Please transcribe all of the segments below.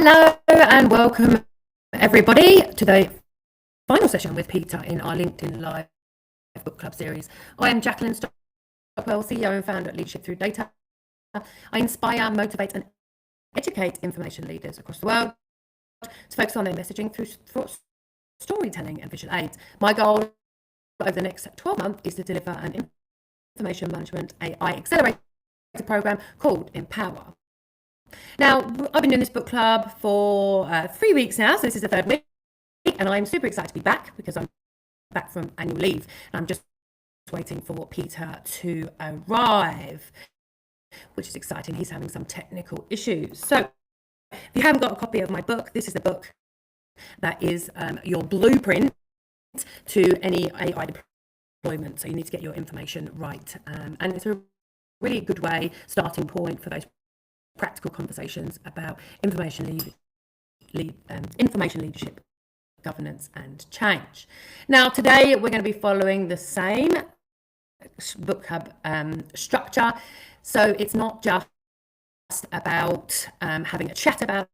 Hello and welcome everybody to the final session with Peter in our LinkedIn Live Book Club series. I am Jacqueline Stockwell, CEO and founder at Leadership Through Data. I inspire, motivate and educate information leaders across the world to focus on their messaging through storytelling and visual aids. My goal over the next 12 months is to deliver an information management AI accelerator program called Empower. Now, I've been doing this book club for 3 weeks now, so this is the third week, and I'm super excited to be back because I'm back from annual leave, and I'm just waiting for Peter to arrive, which is exciting. He's having some technical issues. So if you haven't got a copy of my book, this is the book that is your blueprint to any AI deployment. So you need to get your information right, and it's a really good starting point for those practical conversations about information leadership, governance and change. Now today we're going to be following the same book hub structure, so it's not just about having a chat about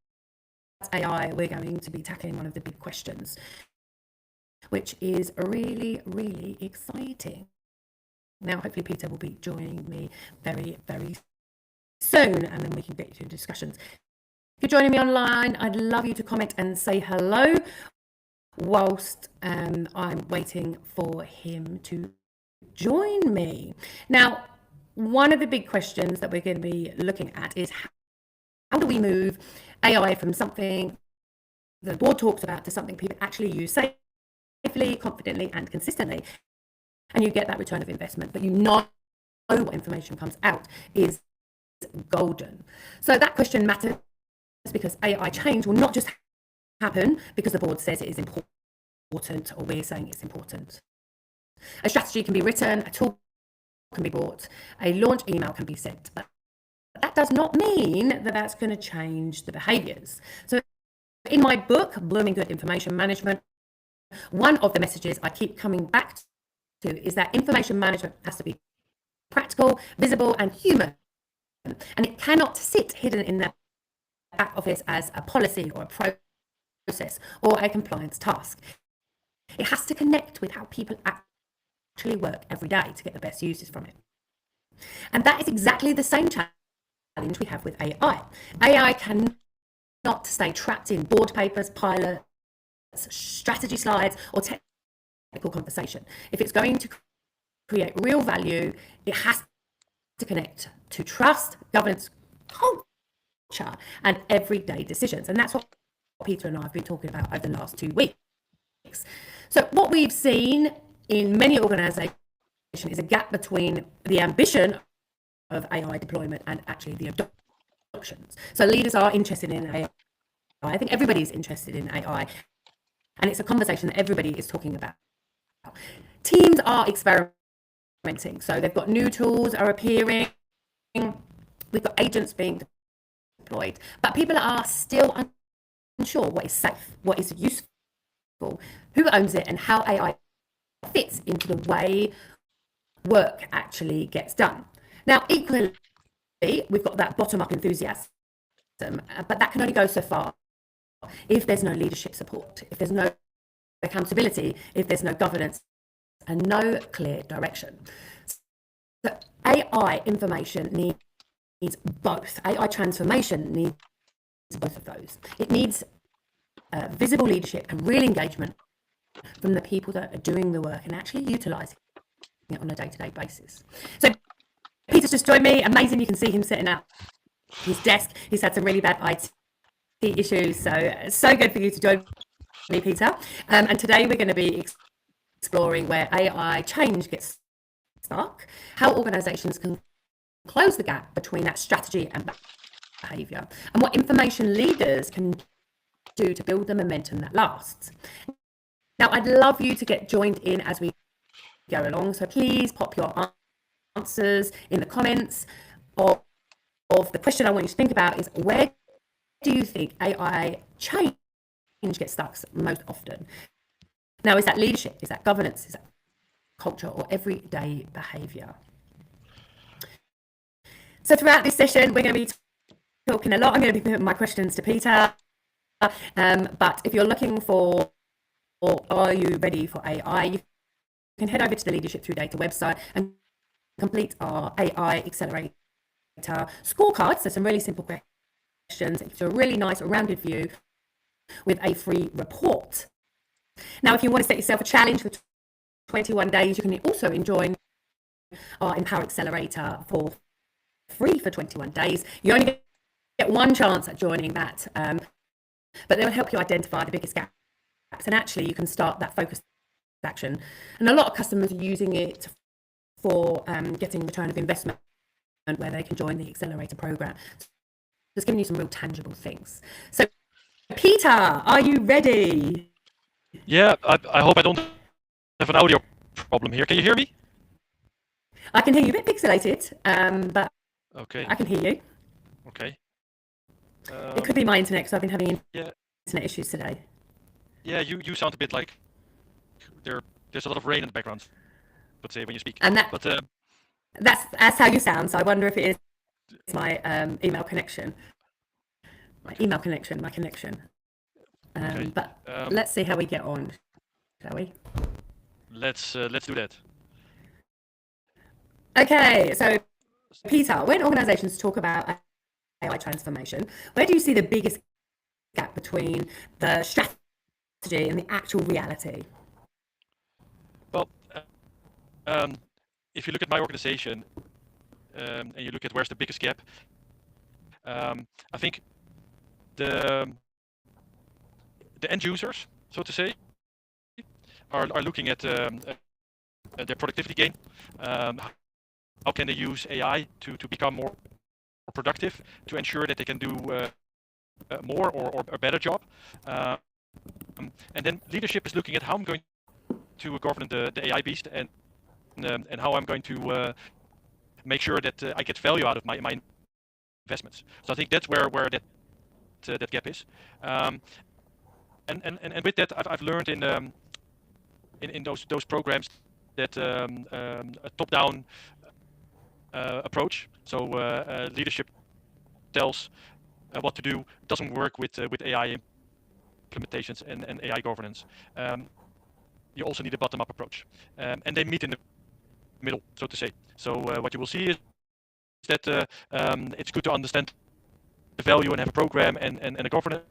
AI. We're going to be tackling one of the big questions, which is really exciting. Now hopefully Peter will be joining me very soon, and then we can get to discussions. If you're joining me online, I'd love you to comment and say hello whilst I'm waiting for him to join me. Now, one of the big questions that we're going to be looking at is how do we move AI from something the board talks about to something people actually use safely, confidently and consistently, and you get that return of investment, but you know what information comes out is golden. So that question matters because AI change will not just happen because the board says it is important or we're saying it's important. A strategy can be written, a tool can be bought, a launch email can be sent, but that does not mean that that's going to change the behaviors. So in my book, Blooming Good Information Management, one of the messages I keep coming back to is that information management has to be practical, visible and human. And it cannot sit hidden in the back office as a policy or a process or a compliance task. It has to connect with how people actually work every day to get the best uses from it. And that is exactly the same challenge we have with AI. AI cannot stay trapped in board papers, pilots, strategy slides, or technical conversation. If it's going to create real value, it has to connect to trust, governance, culture, and everyday decisions. And that's what Peter and I have been talking about over the last 2 weeks. So what we've seen in many organizations is a gap between the ambition of AI deployment and actually the adoptions. So leaders are interested in AI. I think everybody's interested in AI. And it's a conversation that everybody is talking about. Teams are experimenting. So they've got new tools are appearing. We've got agents being deployed, but people are still unsure what is safe, what is useful, who owns it, and how AI fits into the way work actually gets done. Now, equally, we've got that bottom-up enthusiasm, but that can only go so far if there's no leadership support, if there's no accountability, if there's no governance, and no clear direction. So AI information needs both. AI transformation needs both of those. It needs visible leadership and real engagement from the people that are doing the work and actually utilising it on a day-to-day basis. So Peter's just joined me. Amazing. You can see him sitting at his desk. He's had some really bad IT issues. So good for you to join me, Peter. And today we're going to be exploring where AI change gets stuck, how organizations can close the gap between that strategy and behavior, and what information leaders can do to build the momentum that lasts. Now, I'd love you to get joined in as we go along, so please pop your answers in the comments of the question I want you to think about is, where do you think AI change gets stuck most often? Now, is that leadership? Is that governance? Is that culture or everyday behavior? So throughout this session, we're going to be talking a lot. I'm going to be putting my questions to Peter. But if you're looking for, or are you ready for AI, you can head over to the Leadership Through Data website and complete our AI Accelerator scorecard. So some really simple questions. It gives you a really nice rounded view with a free report. Now, if you want to set yourself a challenge for 21 days, you can also join our Empower Accelerator for free for 21 days. You only get one chance at joining that, but they'll help you identify the biggest gaps, and actually you can start that focused action. And a lot of customers are using it for getting return of investment, where they can join the accelerator program. So it's giving you some real tangible things. So Peter, are you ready? Yeah, I hope I don't have an audio problem here. Can you hear me? I can hear you a bit pixelated, but Okay, I can hear you. okay. It could be my internet, because I've been having Yeah, internet issues today. yeah. You sound a bit like there's a lot of rain in the background. Let's say when you speak, And but that's how you sound. So I wonder if it is my email connection. okay, My connection. okay. But let's see how we get on, shall we? Let's do that. Okay, so Peter, when organisations talk about AI transformation, where do you see the biggest gap between the strategy and the actual reality? Well, um, if you look at my organization and you look at where's the biggest gap, I think the the end users, so to say, are looking at their productivity gain. How can they use AI to become more productive, to ensure that they can do more or a better job. And then leadership is looking at how I'm going to govern the AI beast, and how I'm going to make sure that I get value out of my investments. So I think that's where that gap is. And with that, I've learned in those programs that a top-down approach. So leadership tells what to do doesn't work with AI implementations and AI governance. You also need a bottom-up approach, and they meet in the middle, so to say. So what you will see is that it's good to understand the value and have a program and a governance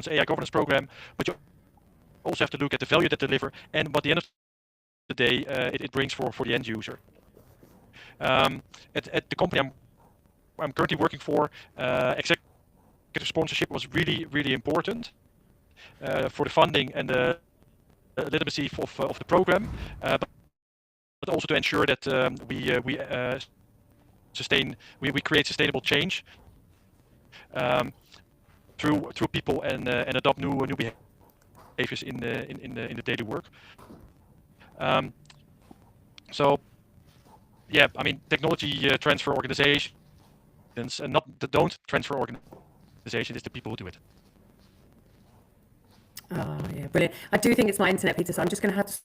AI governance program, but you also have to look at the value that they deliver and what the end of the day it brings for the end user. At the company I'm currently working for, executive sponsorship was really important for the funding and the legitimacy of the program, but also to ensure that we create sustainable change through people and adopt new behaviors in the daily work. So yeah, I mean, technology transfer organizations and not the don't transfer organization is the people who do it. Oh, yeah, brilliant. I do think it's my internet, Peter, so I'm just going to have to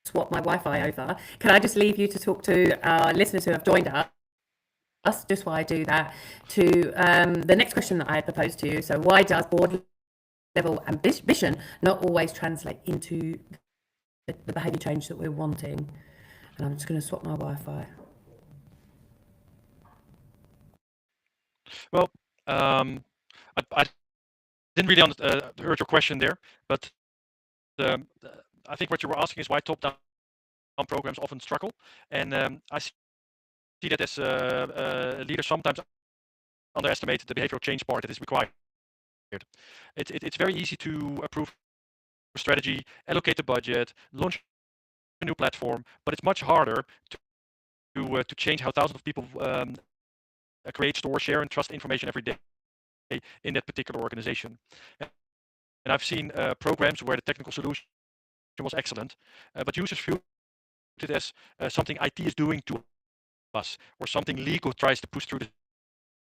swap my Wi-Fi over. Can I just leave you to talk to our listeners who have joined us, just while I do that, to the next question that I had proposed to you. So why does board level ambition not always translate into the behaviour change that we're wanting? And I'm just going to swap my Wi-Fi. Well, I didn't really heard your question there, but I think what you were asking is why top-down programs often struggle, and I see that as leaders sometimes underestimate the behavioral change part that is required. It's very easy to approve a strategy, allocate the budget, launch a new platform, but it's much harder to change how thousands of people create, store, share, and trust information every day in that particular organization. And I've seen programs where the technical solution was excellent, but users view it as something IT is doing to us, or something legal tries to push through the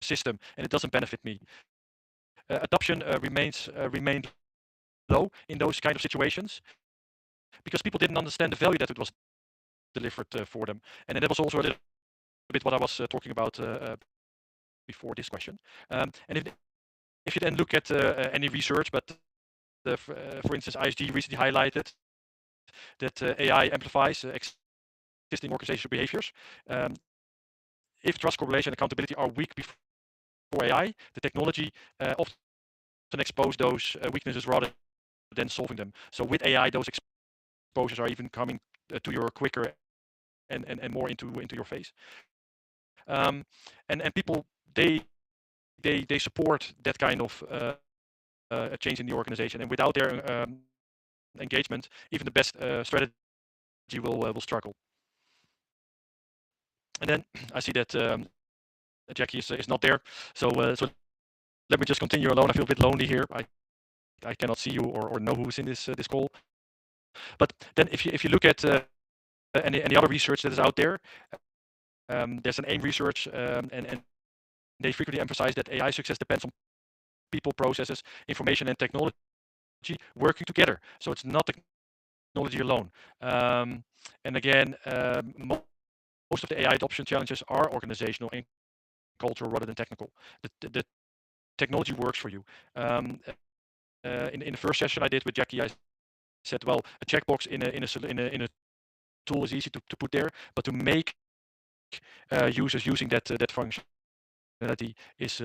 system, and it doesn't benefit me. Adoption remained low in those kind of situations because people didn't understand the value that it was delivered for them, and that was also a little bit what I was talking about before this question. And if you then look at any research, but for instance, ISG recently highlighted that AI amplifies existing organizational behaviors. If trust, correlation, and accountability are weak before AI, the technology often expose those weaknesses rather than solving them. So with AI, those exposures are even coming to your quicker and more into your face. And people they support that kind of change in the organization, and without their engagement, even the best strategy will struggle. And then I see that Jackie is not there, so let me just continue alone. I feel a bit lonely here. I cannot see you or know who's in this call. But then if you look at any other research that is out there, there's an AIM research, and they frequently emphasize that AI success depends on people, processes, information, and technology working together. So it's not technology alone. And again, most of the AI adoption challenges are organizational and cultural rather than technical. The technology works for you. In the first session I did with Jackie, I said, well, a checkbox in a tool is easy to put there, but to make users using that functionality is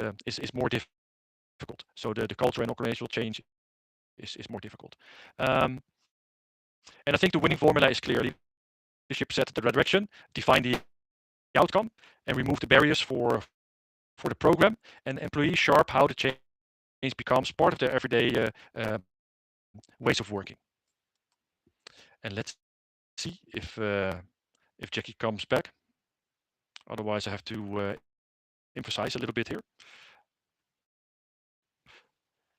more difficult. So the culture and organizational change is more difficult. And I think the winning formula is clear. Leadership set the direction, define the outcome, and remove the barriers for the program, and employees sharp how the change becomes part of their everyday ways of working. And let's see if Jackie comes back. Otherwise, I have to emphasize a little bit here.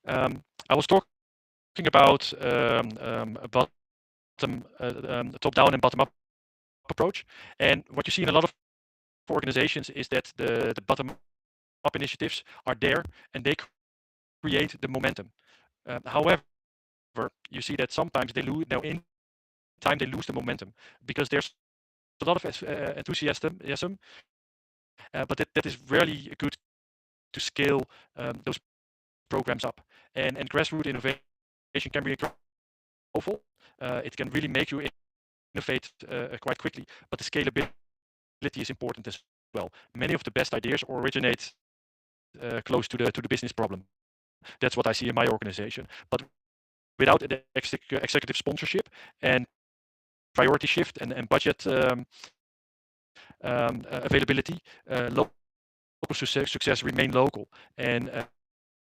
I was talking about top-down and bottom-up approach, and what you see in a lot of organizations is that the bottom-up initiatives are there and they create the momentum. However, you see that sometimes they lose. Now, in time, they lose the momentum because there's a lot of enthusiasm, but that is really good to scale those programs up. And grassroots innovation can be powerful. It can really make you innovate quite quickly, but the scalability is important as well. Many of the best ideas originate close to the business problem. That's what I see in my organization. But without the executive sponsorship and priority shift and budget availability, local success remain local, and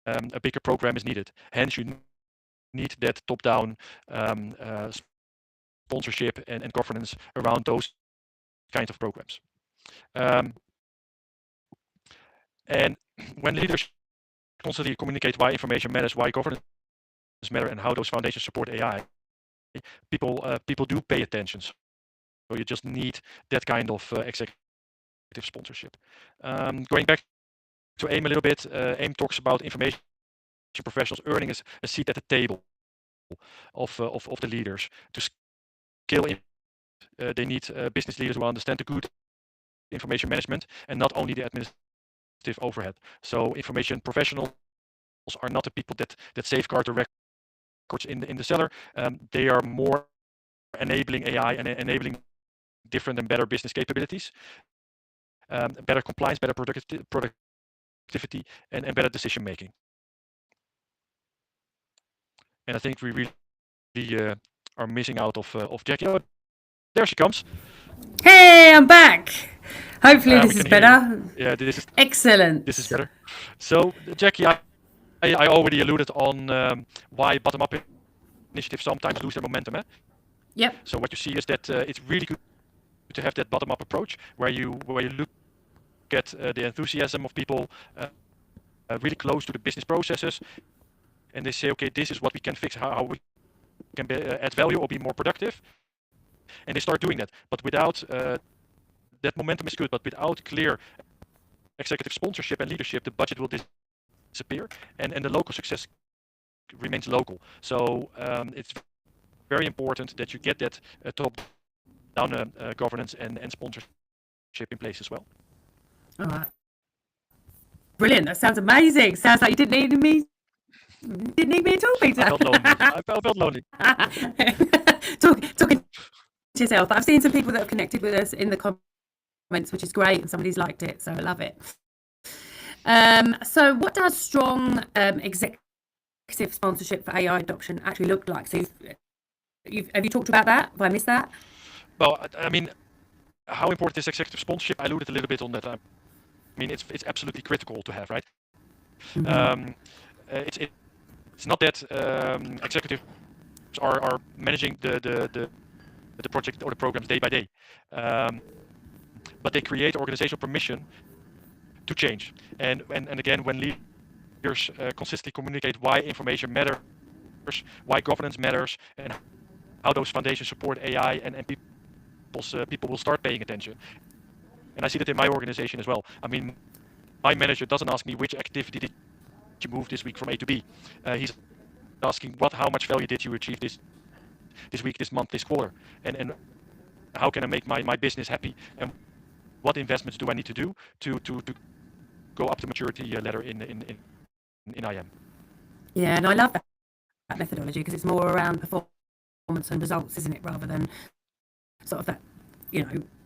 a bigger program is needed. Hence, you need that top-down sponsorship and governance around those kinds of programs. And when leaders constantly communicate why information matters, why governance matter, and how those foundations support AI, people do pay attention. So you just need that kind of executive sponsorship. Going back to AIM a little bit, AIM talks about information professionals earning a seat at the table of the leaders. To scale in, they need business leaders who understand the good information management and not only the administrative overhead. So information professionals are not the people that safeguard the records in the cellar. They are more enabling AI and enabling different and better business capabilities, better compliance, better productivity, and better decision making. And I think we really are missing out of Jackie. Oh, there she comes. Hey, I'm back. Hopefully this is better. Yeah, this is excellent. This is better. So Jackie, I already alluded on why bottom-up initiatives sometimes lose their momentum. Yep. So what you see is that it's really good to have that bottom-up approach where you look at the enthusiasm of people really close to the business processes, and they say, okay, this is what we can fix, how we can add value or be more productive, and they start doing that. But without that momentum is good, but without clear executive sponsorship and leadership, the budget will disappear, and the local success remains local. So it's very important that you get that top-down governance and sponsorship in place as well. All right. Brilliant. That sounds amazing. Sounds like you didn't need me at all, Peter. I felt lonely. I felt lonely. Talking to yourself. I've seen some people that have connected with us in the comments, which is great, and somebody's liked it, so I love it. So what does strong executive sponsorship for AI adoption actually look like? So have you talked about that? Have I missed that? Well, I mean, how important is executive sponsorship? I alluded a little bit on that. I mean, it's absolutely critical to have, right? It's not that executives are managing the project or the programs day by day, but they create organizational permission to change. And again, when leaders consistently communicate why information matters, why governance matters, and how those foundations support AI, and people will start paying attention. And I see that in my organization as well. I mean, my manager doesn't ask me which activity did you move this week from A to B. He's asking how much value did you achieve this week, this month, this quarter, and how can I make my business happy, and what investments do I need to do to go up the maturity ladder in IM. Yeah, and I love that methodology because it's more around performance and results, isn't it, rather than sort of that,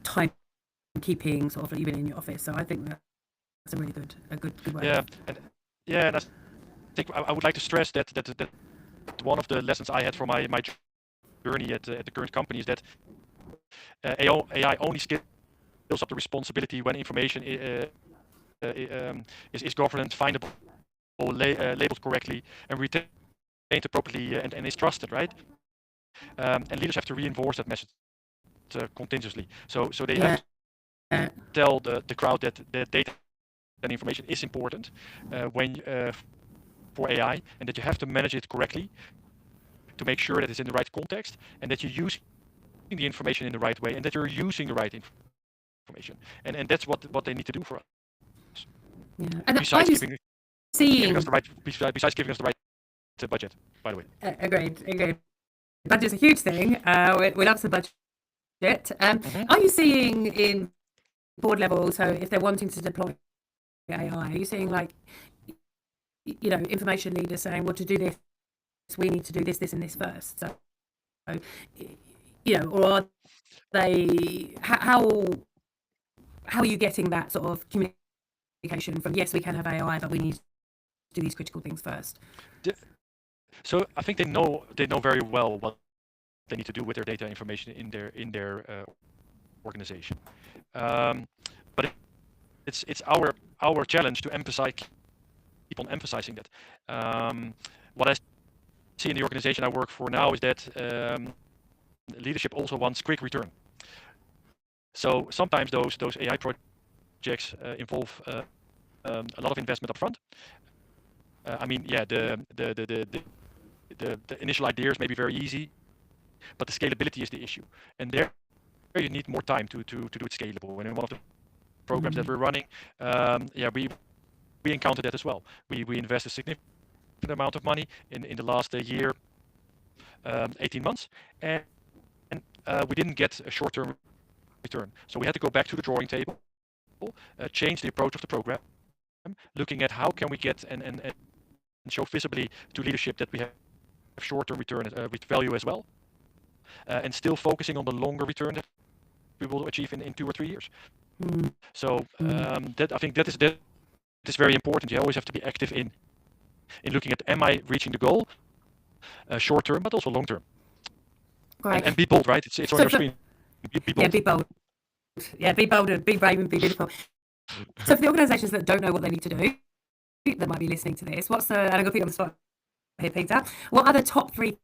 timekeeping sort of like you've been in your office. So I think that's a really good way. And I think I would like to stress that one of the lessons I had from my journey at the current company is that AI only scales up the responsibility when information is governed, findable, labeled correctly, and retained appropriately, and is trusted, right? And leaders have to reinforce that message continuously. So they have to tell the crowd that data and information is important for AI, and that you have to manage it correctly to make sure that it's in the right context, and that you're using the information in the right way, and that you're using the right information. And that's what they need to do for us. Yeah. And besides giving us the right budget, by the way. Agreed. Budget's a huge thing. We love some budget. Are you seeing in board level, so if they're wanting to deploy AI, are you seeing information leaders saying, well, to do this, we need to do this, and this first? So, or are they, how are you getting that sort of communication from, yes, we can have AI, but we need to do these critical things first? So I think they know very well what they need to do with their data information in their organization. But it's our challenge to keep on emphasizing that. What I see in the organization I work for now is that leadership also wants quick return. So sometimes those AI projects involve a lot of investment up front. I mean, yeah, the initial ideas may be very easy, but the scalability is the issue, and there you need more time to do it scalable. And in one of the programs that we're running, we encountered that as well. We invest a significant amount of money in the last year, 18 months, and we didn't get a short-term return. So we had to go back to the drawing table, change the approach of the program, looking at how can we get and show visibly to leadership that we have short-term return with value as well, and still focusing on the longer return that we will achieve in 2 or 3 years. So that I think that is very important. You always have to be active in looking at, am I reaching the goal, short term, but also long term. Right. And be bold, right? It's on your screen. Be bold. Yeah, be bold. Yeah, be bold and be brave and be beautiful. So for the organisations that don't know what they need to do, that might be listening to this, and I'm going to put you on the spot here, Peter. What are the top 3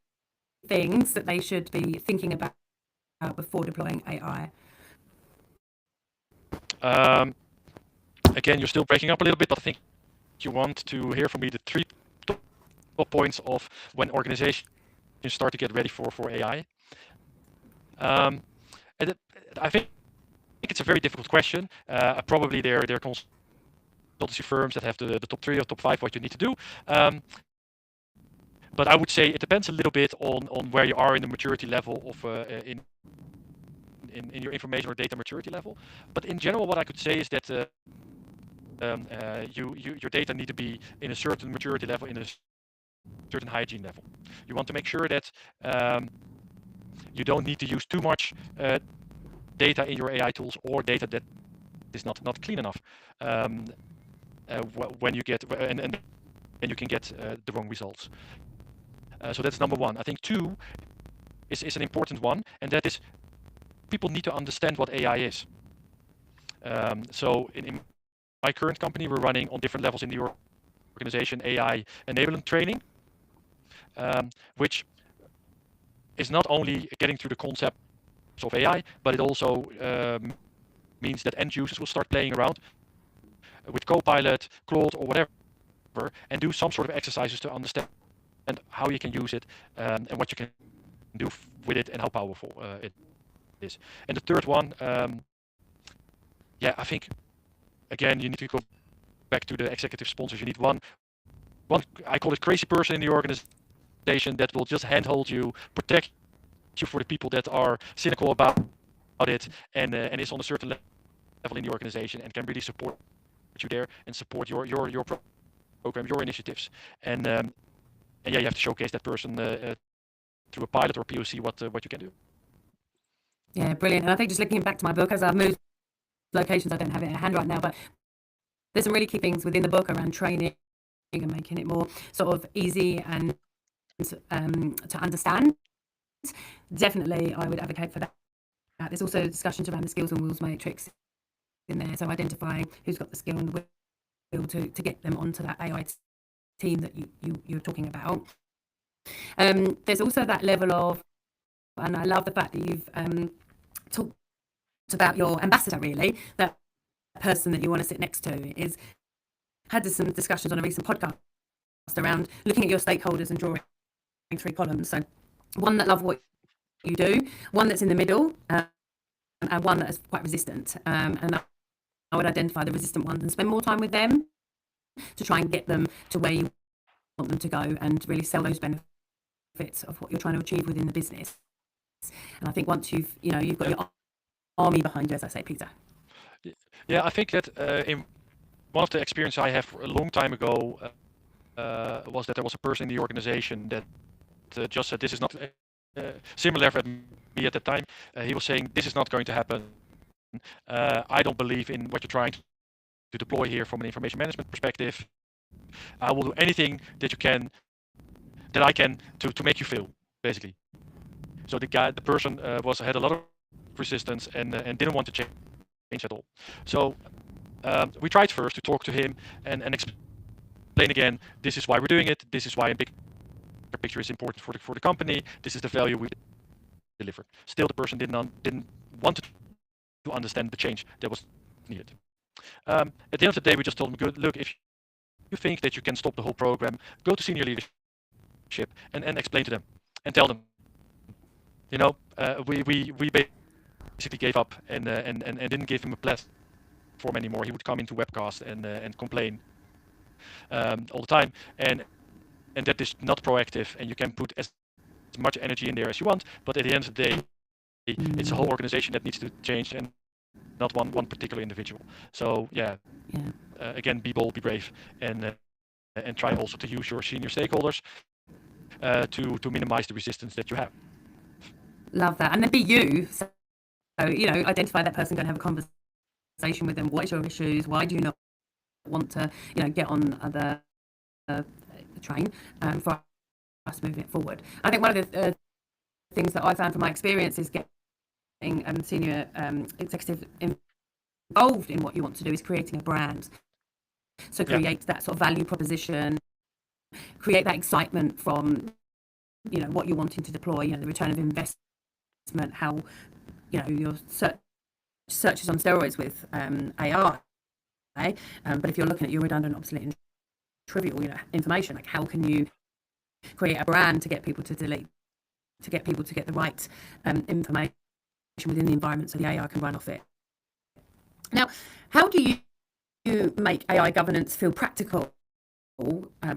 things that they should be thinking about before deploying AI? Again, you're still breaking up a little bit, but I think you want to hear from me the 3 top points of when organizations start to get ready for AI. And I think it's a very difficult question. Probably there are consultancy firms that have the top 3 or top 5 what you need to do. But I would say it depends a little bit on where you are in the maturity level of in your information or data maturity level. But in general, what I could say is that your data need to be in a certain maturity level, in a certain hygiene level. You want to make sure that you don't need to use too much data in your AI tools, or data that is not clean enough. When you get and you can get the wrong results. So that's number one. I think two is an important one, and that is people need to understand what AI is. So in my current company, we're running on different levels in the organization AI enablement training, which is not only getting through the concepts of AI, but it also means that end users will start playing around with Copilot, Claude, or whatever, and do some sort of exercises to understand how you can use it, and what you can do with it, and how powerful it is. And the third one, I think again you need to go back to the executive sponsors. You need one I call it crazy person in the organization that will just handhold you, protect you for the people that are cynical about it, and is on a certain level in the organization and can really support you there and support your program, your initiatives. And you have to showcase that person through a pilot or POC what you can do. Yeah, brilliant. And I think just looking back to my book, as I've moved locations, I don't have it at hand right now, but there's some really key things within the book around training and making it more sort of easy and to understand. Definitely, I would advocate for that. There's also discussions around the skills and wills matrix in there, so identifying who's got the skill and the will to get them onto that AI team that you're talking about. There's also that level of, and I love the fact that you've talked about your ambassador, really, that person that you want to sit next to is had some discussions on a recent podcast around looking at your stakeholders and drawing 3 columns. So one that love what you do, one that's in the middle, and one that is quite resistant. And I would identify the resistant ones and spend more time with them to try and get them to where you want them to go and really sell those benefits of what you're trying to achieve within the business. And I think once you've got your army behind you, as I say, Peter. Yeah, I think that in one of the experiences I have a long time ago was that there was a person in the organization that just said, this is not similar at me at the time. He was saying, this is not going to happen. I don't believe in what you're trying to deploy here from an information management perspective. I will do anything that I can to make you fail, basically. So the person had a lot of resistance and didn't want to change at all. So we tried first to talk to him and explain again, this is why we're doing it. This is why a big picture is important for the company. This is the value we deliver. Still, the person didn't want to understand the change that was needed. At the end of the day, we just told him, good, look, if you think that you can stop the whole program, go to senior leadership and explain to them and tell them, we basically gave up and didn't give him a platform anymore. He would come into webcast and complain all the time, and that is not proactive, and you can put as much energy in there as you want, but at the end of the day, it's a whole organization that needs to change and not one particular individual. So again, be bold, be brave, and try also to use your senior stakeholders to minimize the resistance that you have. Love that. And then be you. So identify that person, go and have a conversation with them. What is your issues? Why do you not want to get on the train for us moving it forward? I think one of the things that I found from my experience is getting senior executive involved in what you want to do is creating a brand. So create that sort of value proposition, create that excitement from what you're wanting to deploy, the return of investment, how your search is on steroids with AI. But if you're looking at your redundant, obsolete, and trivial information, like how can you create a brand to get people to delete, to get people to get the right information within the environment so the AI can run off it. Now, how do you make AI governance feel practical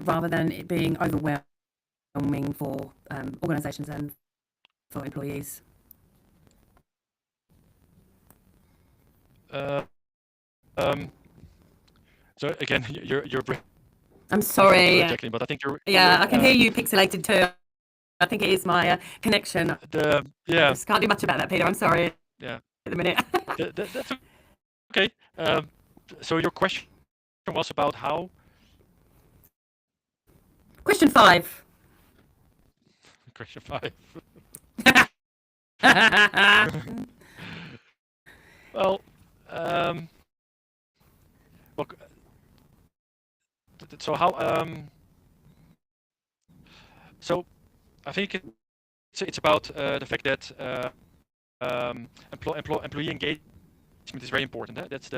rather than it being overwhelming for organizations and for employees? So again, you're I'm sorry. Jacqueline, but I think Yeah, I can hear you pixelated too. I think it is my connection. I yeah, just can't do much about that, Peter. I'm sorry yeah. at the minute. That's okay. So your question was about how. Question 5. Question 5. Well, well, so how so I think it's about the fact that employee engagement is very important. That's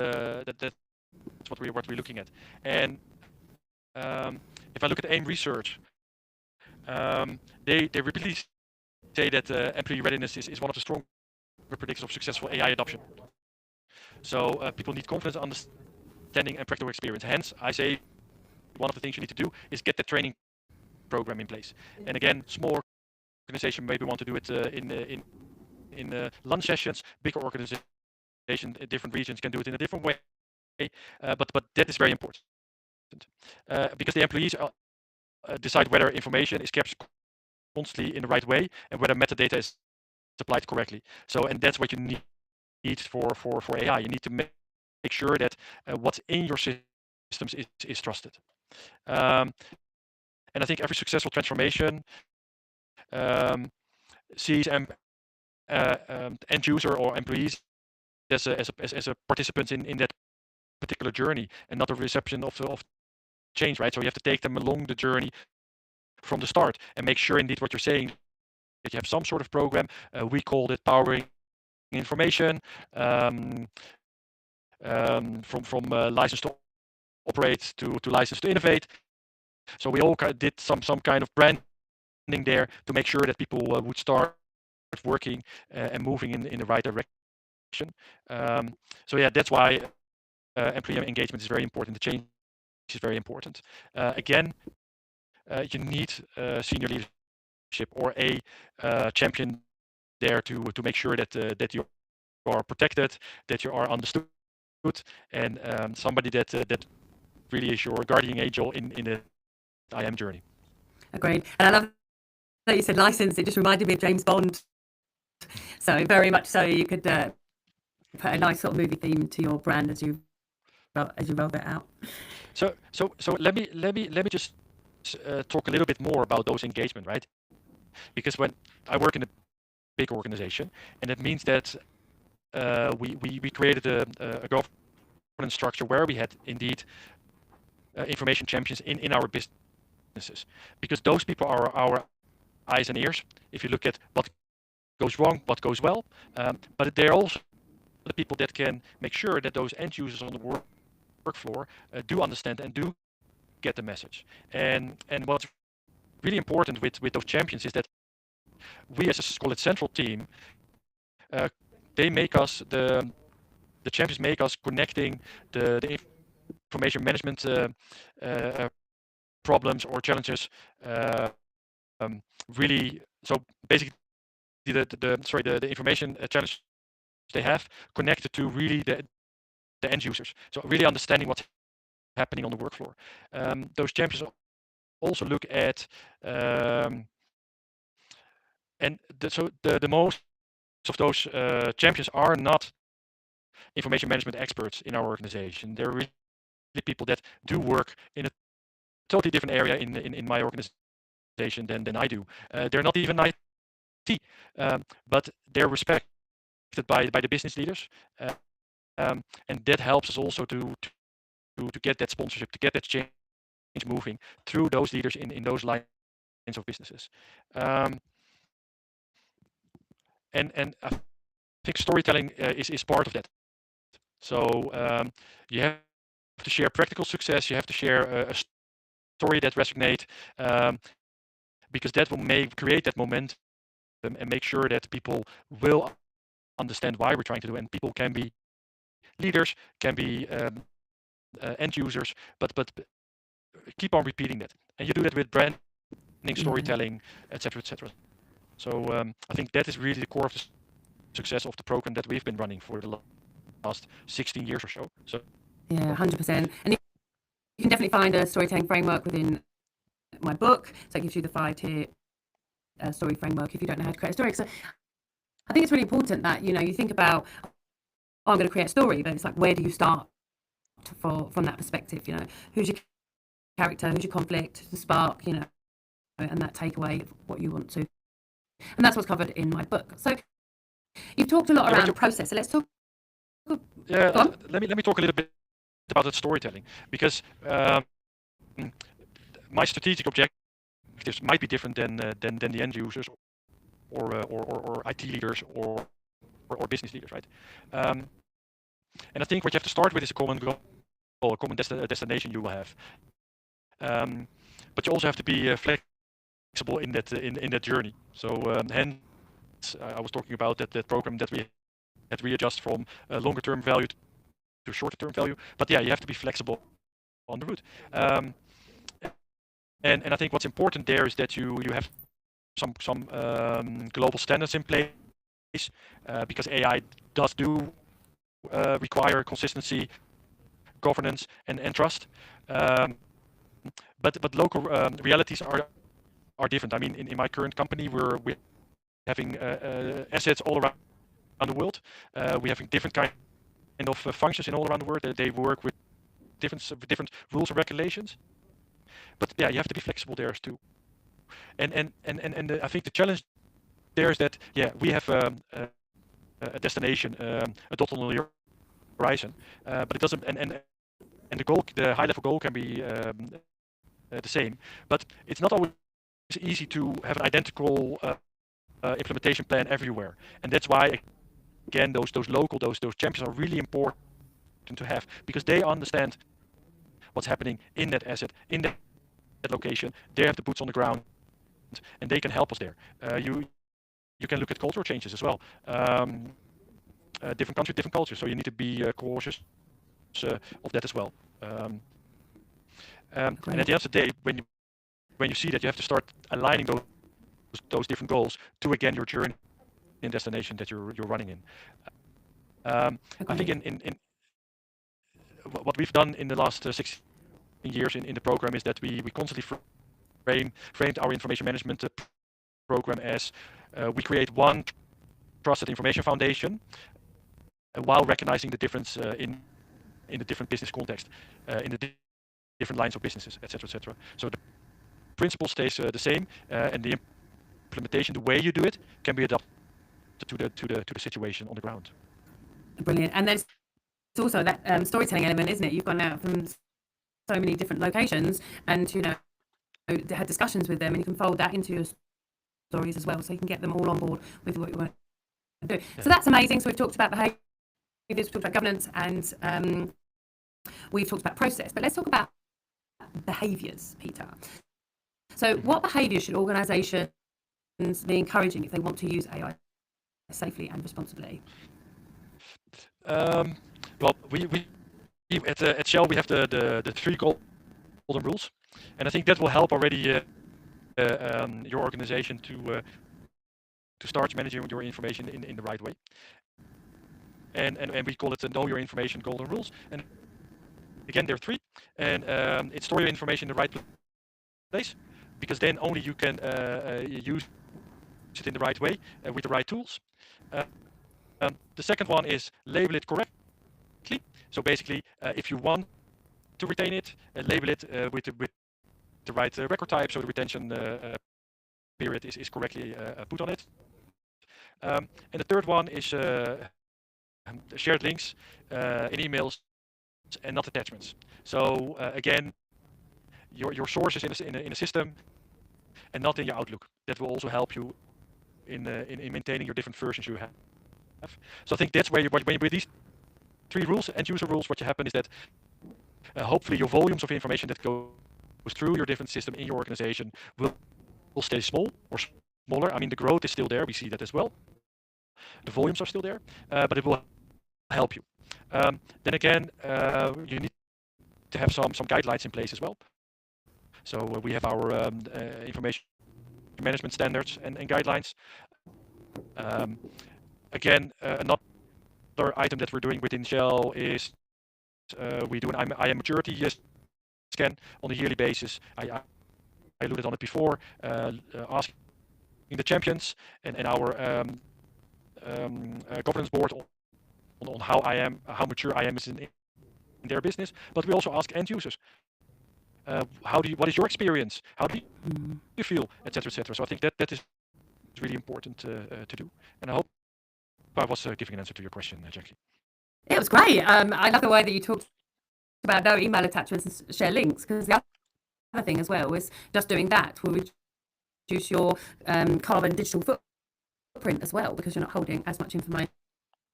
what we're looking at. And if I look at AIM research, they repeatedly say that employee readiness is one of the stronger predictors of successful AI adoption. So people need confidence, understanding, and practical experience. Hence, I say one of the things you need to do is get the training program in place. And again, small organization maybe want to do it in lunch sessions. Bigger organization in different regions can do it in a different way. But that is very important because the employees decide whether information is kept constantly in the right way and whether metadata is applied correctly. So, and that's what you need for AI. You need to make sure that what's in your systems is trusted. And I think every successful transformation sees end user or employees as a participant in that particular journey and not a reception of change, right? So you have to take them along the journey from the start and make sure indeed what you're saying that you have some sort of program. We called it powering information from license to operate to license to innovate. So we all did some kind of branding there to make sure that people would start working and moving in the right direction. So yeah, that's why employee engagement is very important. The change is very important. Again, you need senior leadership or a champion there to make sure that you are protected, that you are understood, and somebody that really is your guardian angel in the IM journey. Agreed. And I love that you said license. It just reminded me of James Bond. So very much so you could put a nice sort of movie theme to your brand as you roll that out. So let me just talk a little bit more about those engagement, right? Because when I work in a big organization, and it means that we created a governance structure where we had indeed information champions in our businesses, because those people are our eyes and ears. If you look at what goes wrong, what goes well, but they're also the people that can make sure that those end users on the work floor do understand and do get the message. And what's really important with those champions is that we as a call it central team, they make us the champions make us connecting the information management problems or challenges really. So basically the information challenge they have connected to really the end users. So really understanding what's happening on the work floor. Those champions also look at so the most of those champions are not information management experts in our organization. They're really people that do work in a totally different area in my organization than I do. They're not even IT, but they're respected by the business leaders, and that helps us also to get that sponsorship, to get that change moving through those leaders in those lines of businesses. And I think storytelling is part of that. So you have to share practical success. You have to share a story that resonates, because that will create that momentum and make sure that people will understand why we're trying to do it. And people can be leaders, can be end users, but keep on repeating that. And you do that with branding, storytelling, etc., etc. So I think that is really the core of the success of the program that we've been running for the last 16 years or so. So yeah, 100%. And can definitely find a storytelling framework within my book. So it gives you the 5-tier story framework if you don't know how to create a story. So I think it's really important that you think about, oh, I'm going to create a story, but it's like, where do you start from that perspective? Who's your character, who's your conflict, the spark, and that takeaway of what you want to. And that's what's covered in my book. So you've talked a lot around process. So let's talk. Yeah, let me talk a little bit about that storytelling, because my strategic objectives might be different than the end users or IT leaders or business leaders, right? And I think what you have to start with is a common goal, a common destination you will have. But you also have to be flexible in that journey. So hence, I was talking about that program that we had to readjust from longer term value to shorter term value. But yeah, you have to be flexible on the route. And I think what's important there is that you have some global standards in place, because AI does require consistency, governance, and trust. But local realities are different. I mean, in my current company, we're having assets all around the world. We having different kind of functions in all around the world. They work with different rules and regulations. But yeah, you have to be flexible there too. And I think the challenge there is that we have a destination, a dot on the horizon, but it doesn't. And the goal, the high level goal, can be the same, but it's not always easy to have an identical implementation plan everywhere. And that's why, again, those champions are really important to have, because they understand what's happening in that asset, in that location. They have the boots on the ground, and they can help us there. You can look at cultural changes as well. Different country, different culture, so you need to be cautious of that as well. And at the end of the day, when you see that, you have to start aligning those different goals to, again, your journey and destination that you're running in. I think in what we've done in the last 16 years in the program is that we constantly framed our information management program as we create one trusted information foundation, while recognizing the difference in the different business context, in the different lines of businesses, etc. So the principle stays the same, and the implementation, the way you do it, can be adapted to the situation on the ground. Brilliant. And there's also that storytelling element, isn't it? You've gone out from so many different locations, and had discussions with them, and you can fold that into your stories as well, so you can get them all on board with what you want to do. Yeah. So that's amazing. So we've talked about behaviours, we've talked about governance, and we've talked about process. But let's talk about behaviours, Peter. So what behaviours should organisations be encouraging if they want to use AI safely and responsibly? Well, we at Shell, we have the 3 golden rules, and I think that will help already your organization to start managing your information in the right way. And we call it the Know Your Information Golden Rules. And again, there are 3, and it's store your information in the right place, because then only you can use it in the right way with the right tools. The second one is label it correctly. So basically, if you want to retain it, label it with the right record type, so the retention period is correctly put on it. And the third one is shared links in emails and not attachments. So again, your sources in a system and not in your Outlook. That will also help you in maintaining your different versions you have. So I think that's where with these 3 rules and user rules, what you happen is that hopefully your volumes of information that goes through your different system in your organization will stay small or smaller. I mean, the growth is still there. We see that as well. The volumes are still there, but it will help you. Then again, you need to have some guidelines in place as well. So we have our information management standards and guidelines. Again, another item that we're doing within Shell is we do an IAM maturity scan on a yearly basis. I alluded on it before, asking the champions and our governance board on how I am, how mature I am in their business. But we also ask end users, what is your experience? How do you feel, etc., etc. So I think that is really important to do. And I hope I was giving an answer to your question, Jackie. It was great. I love the way that you talked about no email attachments and share links, because the other thing as well is just doing that will reduce your carbon digital footprint as well, because you're not holding as much information.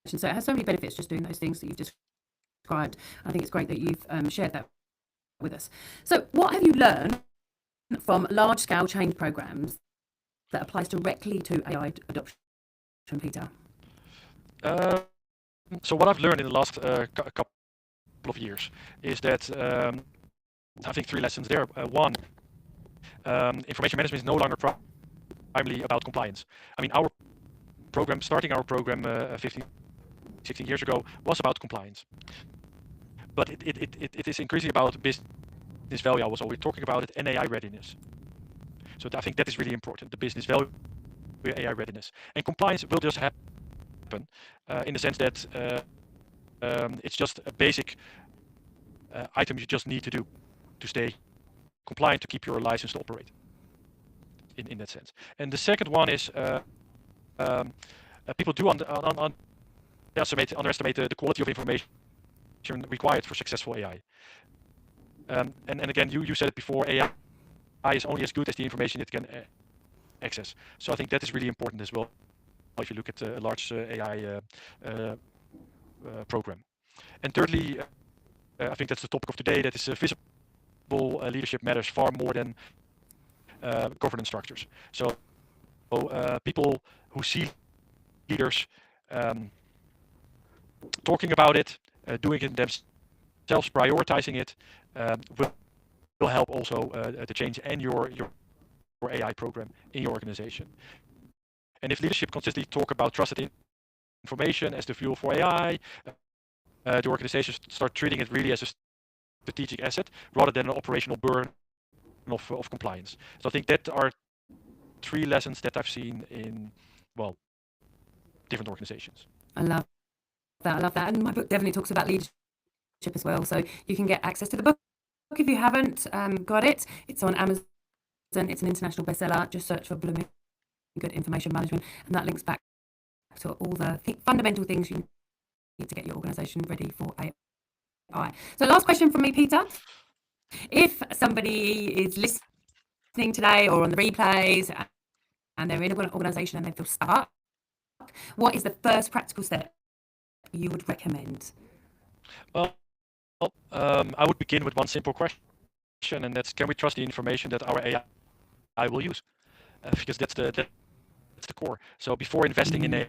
So it has so many benefits just doing those things that you've described. I think it's great that you've shared that with us. So what have you learned from large-scale change programs that applies directly to AI adoption, Peter? So what I've learned in the last couple of years is that I think 3 lessons there. One, information management is no longer primarily about compliance. I mean, starting our program 15, 16 years ago was about compliance. But it is increasingly about business value. I was always talking about it, and AI readiness. So I think that is really important, the business value, AI readiness. And compliance will just happen in the sense that it's just a basic item you just need to do to stay compliant, to keep your license to operate in that sense. And the second one is people do underestimate the quality of information required for successful AI. And again, you said it before, AI is only as good as the information it can access. So I think that is really important as well if you look at a large AI program. And thirdly, I think that's the topic of today, that is visible leadership matters far more than governance structures. So people who see leaders talking about it, doing it themselves, prioritizing it, will help also the change and your AI program in your organization. And if leadership consistently talk about trusted information as the fuel for AI, the organizations start treating it really as a strategic asset rather than an operational burn of compliance. So I think that are 3 lessons that I've seen in, well, different organizations. I love that. And my book definitely talks about leadership as well. So you can get access to the book if you haven't got it. It's on Amazon. It's an international bestseller. Just search for Blooming Good Information Management, and that links back to all the fundamental things you need to get your organization ready for AI. So last question from me, Peter. If somebody is listening today or on the replays and they're in an organization and they feel stuck, what is the first practical step you would recommend? Well, I would begin with one simple question, and that's, can we trust the information that our AI will use? Because that's the core. So before investing in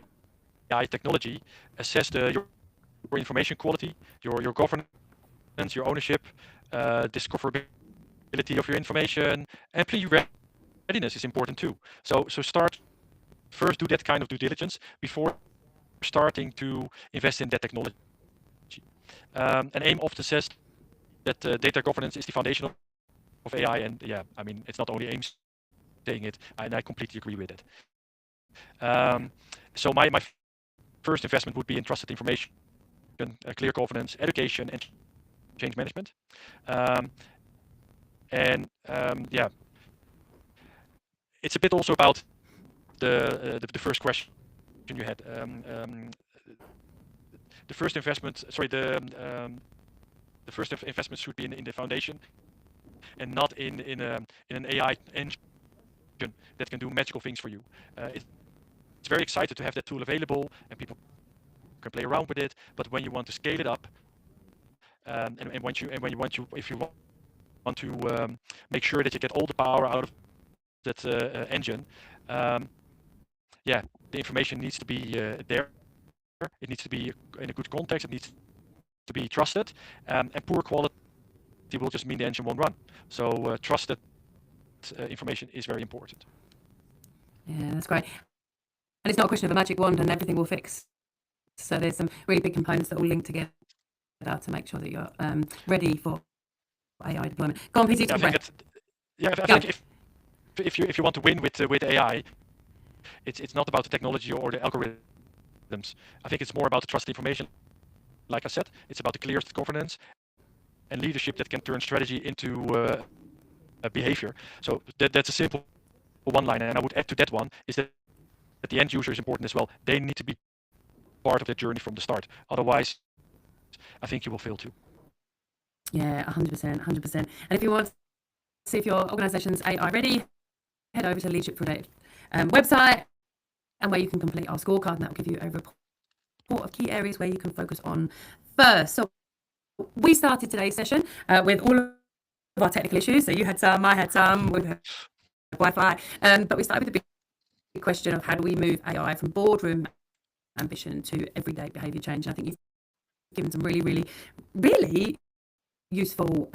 AI technology, assess your information quality, your governance, your ownership, discoverability of your information, employee readiness is important too. So start first, do that kind of due diligence before starting to invest in that technology. And AIM often says that data governance is the foundation of AI, and yeah, I mean, it's not only AIM saying it, and I completely agree with it. So my first investment would be in trusted information, clear governance, education, and change management. Yeah, it's a bit also about the first question you had. The first investment, the first investment should be in the foundation, and not in an AI engine that can do magical things for you. It's very excited to have that tool available, and people can play around with it. But when you want to scale it up, if you want to make sure that you get all the power out of that engine, yeah, the information needs to be there. It needs to be in a good context. It needs to be trusted, and poor quality will just mean the engine won't run. So trusted information is very important. Yeah, that's great. And it's not a question of a magic wand and everything will fix. So there's some really big components that all link together to make sure that you're ready for AI deployment. Go on, Peter. I think I think if you want to win with AI, it's not about the technology or the algorithms. I think it's more about the trusted information. Like I said, it's about the clear governance and leadership that can turn strategy into a behavior. So that's a simple one line, and I would add to that one is that the end user is important as well. They need to be part of that journey from the start. Otherwise, I think you will fail too. Yeah, 100%, 100%. And if you want to see if your organisation's AI ready, head over to Leadership for Data website, and where you can complete our scorecard, and that will give you a report of key areas where you can focus on first. So we started today's session with all of our technical issues. So you had some, I had some, we had Wi-Fi, but we started with the big question of how do we move AI from boardroom ambition to everyday behaviour change. And I think you've given some really useful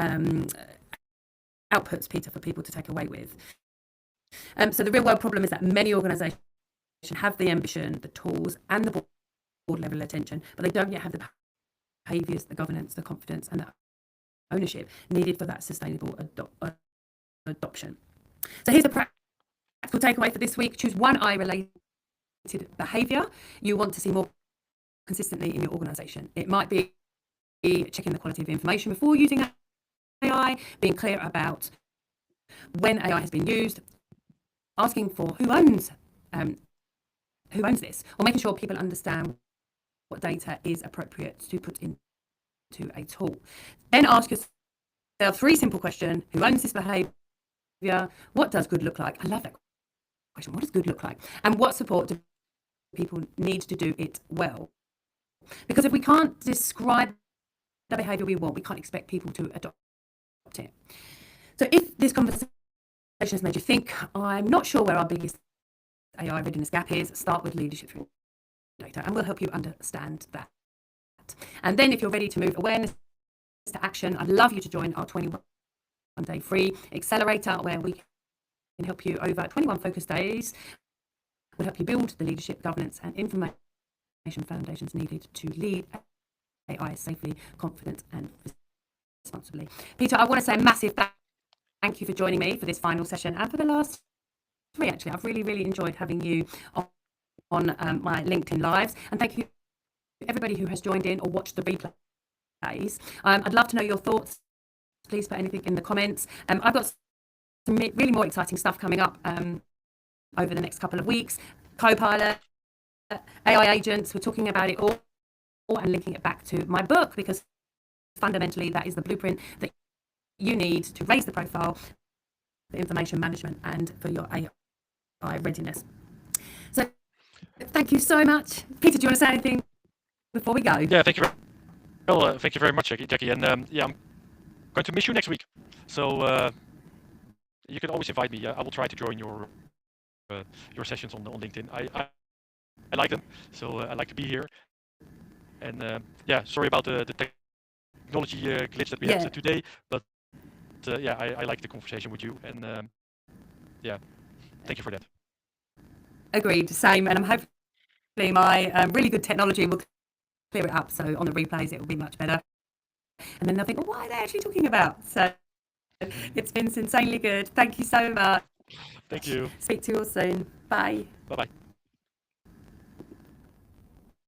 outputs, Peter, for people to take away with. So the real world problem is that many organisations have the ambition, the tools, and the board level attention, but they don't yet have the behaviours, the governance, the confidence, and the ownership needed for that sustainable adoption. So here's the practical takeaway for this week. Choose one I-related behaviour you want to see more consistently in your organisation. It might be checking the quality of information before using AI, being clear about when AI has been used, asking for who owns this, or making sure people understand what data is appropriate to put into a tool. Then ask yourself 3 simple questions. Who owns this behaviour? What does good look like? I love that question. What does good look like? And what support do people need to do it well? Because if we can't describe the behaviour we want, we can't expect people to adopt it. So if this conversation has made you think, I'm not sure where our biggest AI readiness gap is, start with leadership through data, and we'll help you understand that. And then if you're ready to move awareness to action, I'd love you to join our 21-day free accelerator, where we can help you over 21 focus days. We'll help you build the leadership, governance, and information foundations needed to lead AI safely, confident, and responsibly. Peter, I want to say a massive thank you for joining me for this final session and for the last 3, actually. I've really enjoyed having you on my LinkedIn Lives. And thank you to everybody who has joined in or watched the replays. I'd love to know your thoughts. Please put anything in the comments. I've got some really more exciting stuff coming up over the next couple of weeks. Copilot, AI agents, we're talking about it all and linking it back to my book, because fundamentally that is the blueprint that you need to raise the profile for information management and for your AI readiness. So thank you so much. Peter, do you want to say anything before we go? Yeah, thank you. Well, thank you very much, Jackie. And I'm going to miss you next week. So you can always invite me. I will try to join your sessions on LinkedIn. I like them, so I like to be here. And sorry about the technology glitch that we had today, but I like the conversation with you, and thank you for that. Agreed, same. And I'm hopefully my really good technology will clear it up, so on the replays it will be much better. And then they'll think, well, what are they actually talking about? So it's been insanely good. Thank you so much. Thank you. Speak to you all soon. Bye. Bye-bye.